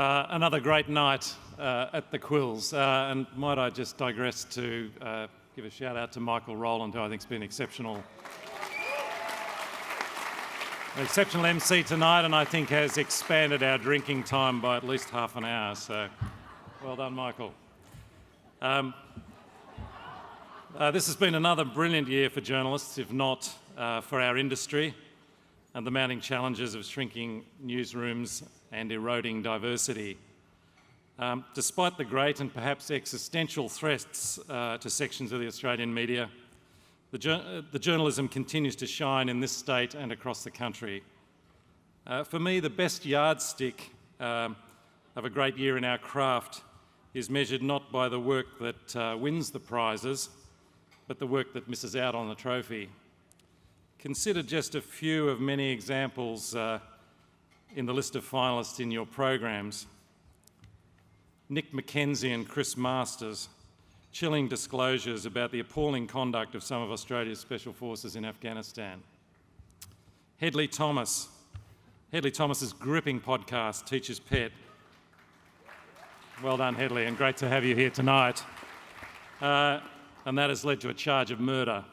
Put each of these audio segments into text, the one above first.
Another great night at the Quills, and might I just digress to give a shout out to Michael Rowland, who I think has been an exceptional MC tonight, and I think has expanded our drinking time by at least half an hour, so well done, Michael. This has been another brilliant year for journalists, if not for our industry, and the mounting challenges of shrinking newsrooms and eroding diversity. Despite the great and perhaps existential threats to sections of the Australian media, the journalism continues to shine in this state and across the country. For me, the best yardstick of a great year in our craft is measured not by the work that wins the prizes, but the work that misses out on the trophy. Consider just a few of many examples in the list of finalists in your programs. Nick McKenzie and Chris Masters, chilling disclosures about the appalling conduct of some of Australia's special forces in Afghanistan. Hedley Thomas's gripping podcast, Teacher's Pet. Well done, Hedley, and great to have you here tonight. And that has led to a charge of murder.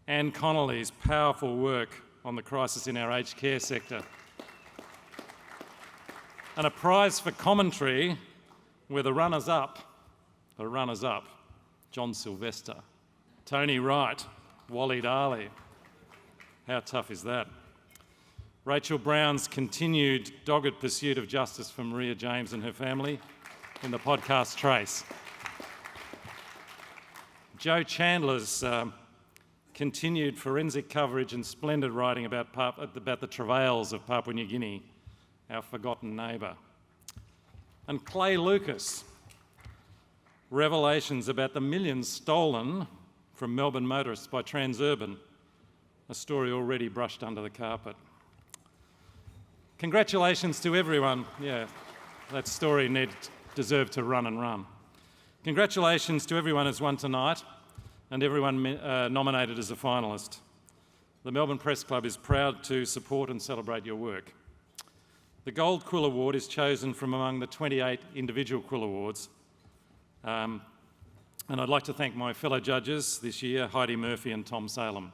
Anne Connolly's powerful work on the crisis in our aged care sector. And a prize for commentary where the runners-up, John Sylvester, Tony Wright, Wally Daly. How tough is that? Rachel Brown's continued dogged pursuit of justice for Maria James and her family in the podcast Trace. Joe Chandler's continued forensic coverage and splendid writing about the travails of Papua New Guinea, our forgotten neighbour. And Clay Lucas, revelations about the millions stolen from Melbourne motorists by Transurban, a story already brushed under the carpet. Congratulations to everyone. Yeah, that story deserved to run and run. Congratulations to everyone who's won tonight and everyone nominated as a finalist. The Melbourne Press Club is proud to support and celebrate your work. The Gold Quill Award is chosen from among the 28 individual Quill Awards. And I'd like to thank my fellow judges this year, Heidi Murphy and Tom Salem.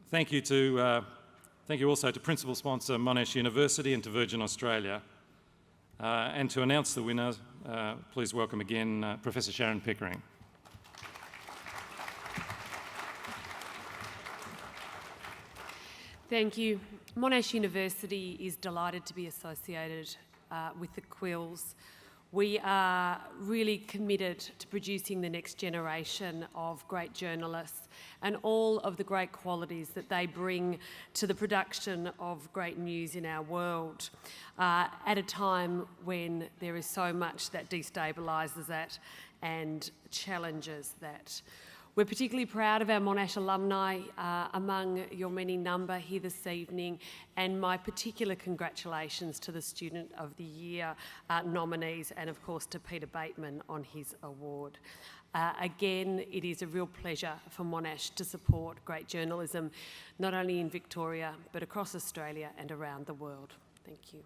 Thank you also to principal sponsor Monash University and to Virgin Australia. And to announce the winner, please welcome again Professor Sharon Pickering. Thank you. Monash University is delighted to be associated with the Quills. We are really committed to producing the next generation of great journalists and all of the great qualities that they bring to the production of great news in our world at a time when there is so much that destabilises that and challenges that. We're particularly proud of our Monash alumni among your many number here this evening, and my particular congratulations to the Student of the Year nominees and of course to Peter Bateman on his award. Again, it is a real pleasure for Monash to support great journalism, not only in Victoria but across Australia and around the world. Thank you.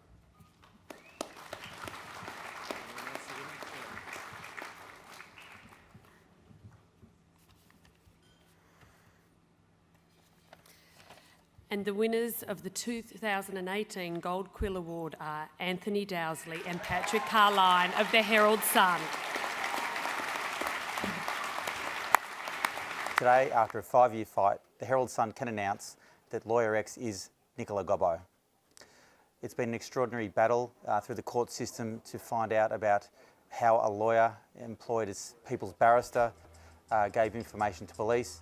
And the winners of the 2018 Gold Quill Award are Anthony Dowsley and Patrick Carlyon of the Herald Sun. Today, after a 5-year fight, the Herald Sun can announce that Lawyer X is Nicola Gobbo. It's been an extraordinary battle through the court system to find out about how a lawyer employed as people's barrister gave information to police.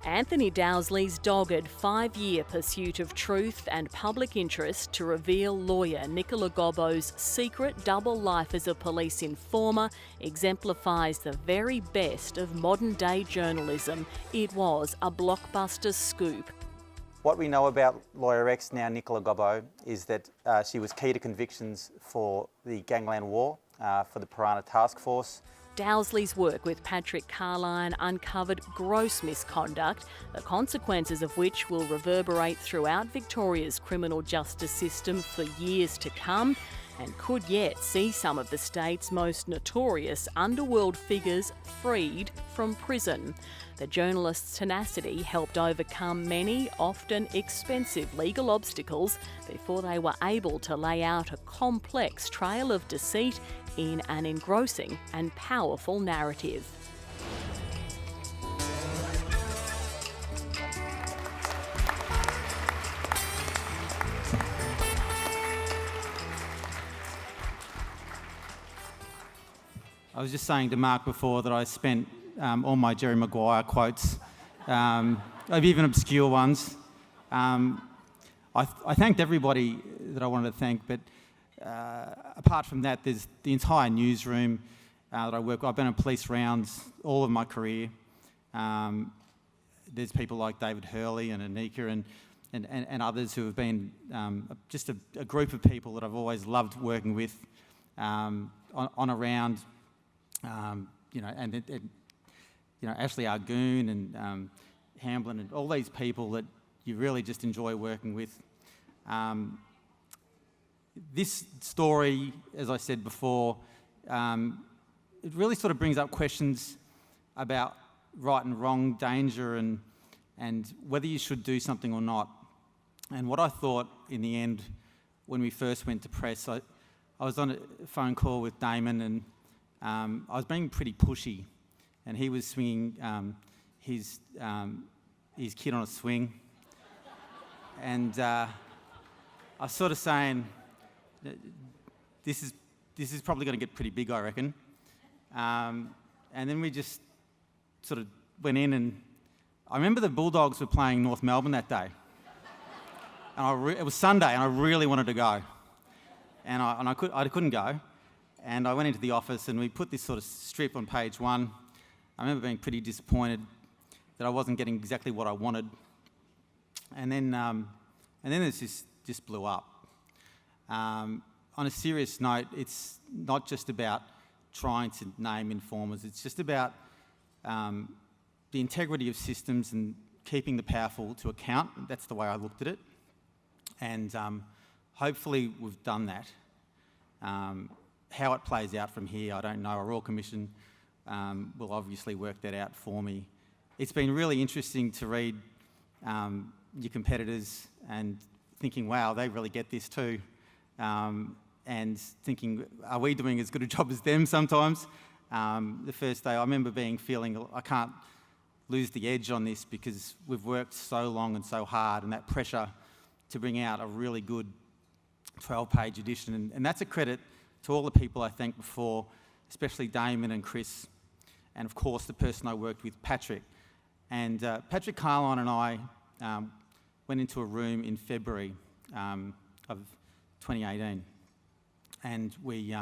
Anthony Dowsley's dogged 5-year pursuit of truth and public interest to reveal lawyer Nicola Gobbo's secret double life as a police informer exemplifies the very best of modern-day journalism. It was a blockbuster scoop. What we know about Lawyer X, now Nicola Gobbo, is that she was key to convictions for the gangland war, for the Piranha Task Force. Dowsley's work with Patrick Carlyon uncovered gross misconduct, the consequences of which will reverberate throughout Victoria's criminal justice system for years to come. and could yet see some of the state's most notorious underworld figures freed from prison. The journalists' tenacity helped overcome many, often expensive legal obstacles before they were able to lay out a complex trail of deceit in an engrossing and powerful narrative. I was just saying to Mark before that I spent all my Jerry Maguire quotes, even obscure ones. I thanked everybody that I wanted to thank, but apart from that, there's the entire newsroom that I work with. I've been on police rounds all of my career. There's people like David Hurley and Anika and others who have been just a group of people that I've always loved working with on a round. Ashley Argoon and Hamblin and all these people that you really just enjoy working with. This story, as I said before, it really sort of brings up questions about right and wrong, danger, and whether you should do something or not. And what I thought in the end, when we first went to press, I was on a phone call with Damon, and I was being pretty pushy, and he was swinging his kid on a swing, and I was sort of saying, this is probably going to get pretty big, I reckon. And then we just sort of went in, and I remember the Bulldogs were playing North Melbourne that day, and it was Sunday, and I really wanted to go, and I couldn't go. And I went into the office and we put this sort of strip on page 1. I remember being pretty disappointed that I wasn't getting exactly what I wanted. And then this just blew up. On a serious note, it's not just about trying to name informers. It's just about the integrity of systems and keeping the powerful to account. That's the way I looked at it. And hopefully we've done that. How it plays out from here, I don't know. A Royal Commission will obviously work that out for me. It's been really interesting to read your competitors and thinking, wow, they really get this too. And thinking, are we doing as good a job as them sometimes? The first day, I remember feeling, I can't lose the edge on this because we've worked so long and so hard, and that pressure to bring out a really good 12-page edition. And that's a credit to all the people I thanked before, especially Damon and Chris, and of course the person I worked with, Patrick. And Patrick Carlyon and I went into a room in February of 2018, and we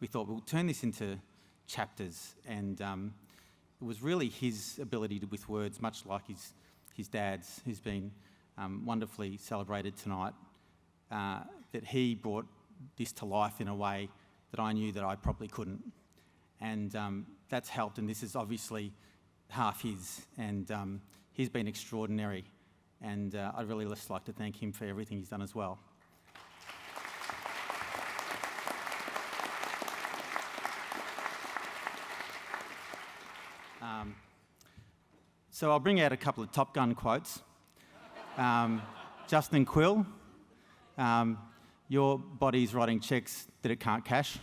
thought we'll turn this into chapters. And it was really his ability with words, much like his dad's, who's been wonderfully celebrated tonight, that he brought this to life in a way that I knew that I probably couldn't. And that's helped, and this is obviously half his, and he's been extraordinary, and I'd really just like to thank him for everything he's done as well. So I'll bring out a couple of Top Gun quotes. Justin Quill, your body's writing cheques that it can't cash.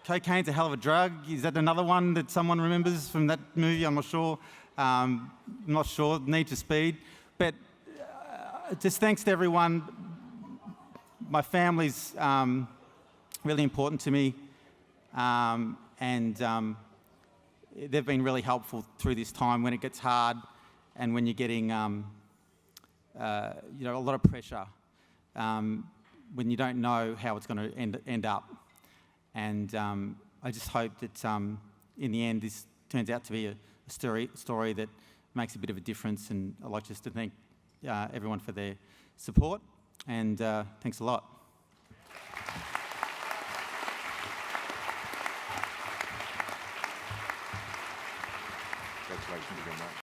Cocaine's a hell of a drug. Is that another one that someone remembers from that movie? I'm not sure. Need for Speed. But just thanks to everyone. My family's really important to me, and they've been really helpful through this time when it gets hard and when you're getting a lot of pressure, when you don't know how it's going to end up. And I just hope that in the end this turns out to be a story that makes a bit of a difference, and I'd like just to thank everyone for their support, and thanks a lot. Congratulations again, Mark.